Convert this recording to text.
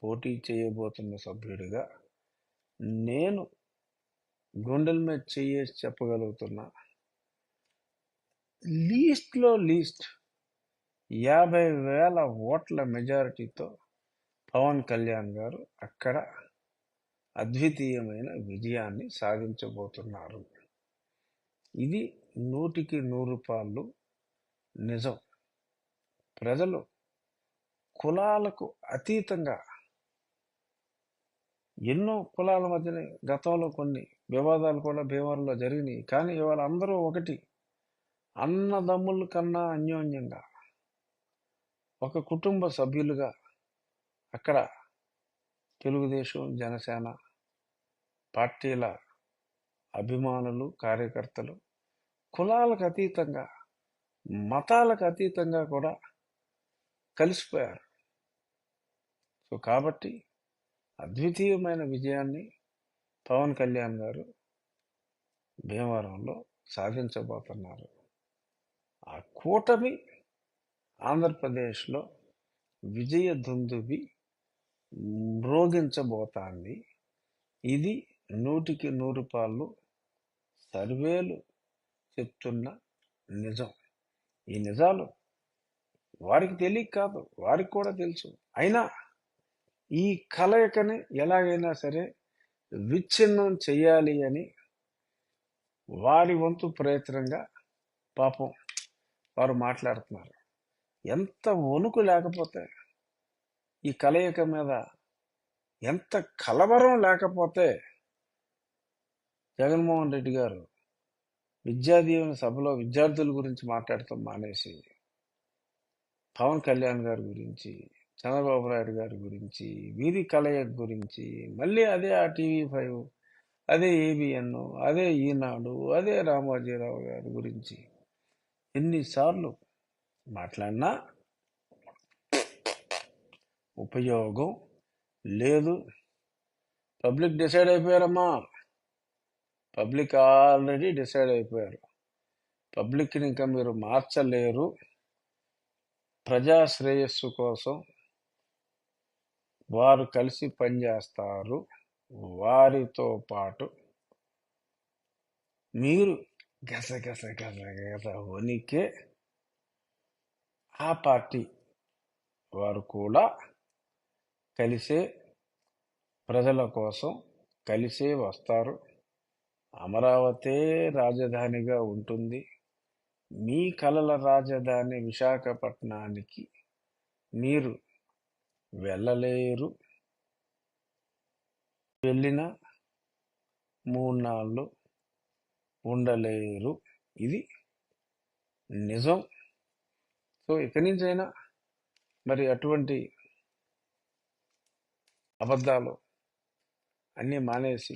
పోటీ చేయబోతున్న సభ్యుడిగా నేను గుండెల మీద చేయేసి చెప్పగలుగుతున్నా, లీస్ట్లో లీస్ట్ 50,000 ఓట్ల మెజారిటీతో పవన్ కళ్యాణ్ గారు అక్కడ అద్వితీయమైన విజయాన్ని సాధించబోతున్నారు. ఇది 100% నిజం. ప్రజలు కులాలకు అతీతంగా, ఎన్నో కులాల మధ్యనే గతంలో కొన్ని వివాదాలు కూడా భీమవరంలో జరిగినాయి, కానీ ఇవాళ అందరూ ఒకటి, అన్నదమ్ముల కన్నా అన్యోన్యంగా ఒక కుటుంబ సభ్యులుగా అక్కడ తెలుగుదేశం, జనసేన పార్టీల అభిమానులు, కార్యకర్తలు కులాలకు అతీతంగా, మతాలకు అతీతంగా కూడా కలిసిపోయారు. సో కాబట్టి అద్వితీయమైన విజయాన్ని పవన్ కళ్యాణ్ గారు భీమవరంలో సాధించబోతున్నారు. ఆ కూటమి ఆంధ్రప్రదేశ్లో విజయ దుందుబి మ్రోగించబోతాంది. ఇది 100% సర్వేలు చెప్తున్న నిజం. ఈ నిజాలు వారికి తెలియక కాదు, వారికి కూడా తెలుసు. అయినా ఈ కలయికని ఎలాగైనా సరే విచ్ఛిన్నం చేయాలి అని వారి వంతు ప్రయత్నంగా పాపం వారు మాట్లాడుతున్నారు. ఎంత వణుకు లేకపోతే, ఈ కలయిక మీద ఎంత కలవరం లేకపోతే జగన్మోహన్ రెడ్డి గారు విద్యాదీవెన సభలో విద్యార్థుల గురించి మాట్లాడటం మానేసి పవన్ కళ్యాణ్ గారి గురించి, చంద్రబాబు నాయుడు గారి గురించి, వీరి కలయిక గురించి, మళ్ళీ అదే ఆ TV5, అదే ABN, అదే ఈనాడు, అదే రామోజీరావు గారి గురించి ఎన్నిసార్లు మాట్లాడినా ఉపయోగం లేదు. పబ్లిక్ డిసైడ్ అయిపోయారమ్మా. పబ్లిక్ ఆల్రెడీ డిసైడ్ అయిపోయారు. పబ్లిక్ని ఇంకా మీరు మార్చలేరు. ప్రజా శ్రేయస్సు కోసం వారు కలిసి పనిచేస్తారు. వారితో పాటు మీరు గస వణికే ఆ పార్టీ వారు కూడా కలిసే ప్రజల కోసం కలిసే వస్తారు. అమరావతి రాజధానిగా ఉంటుంది. మీ కలల రాజధాని విశాఖపట్నానికి మీరు వెళ్ళలేరు. వెళ్ళిన 3 నాళ్ళు ఉండలేరు. ఇది నిజం. సో ఇక్కడి నుంచైనా మరి అటువంటి అబద్ధాలు అన్నీ మానేసి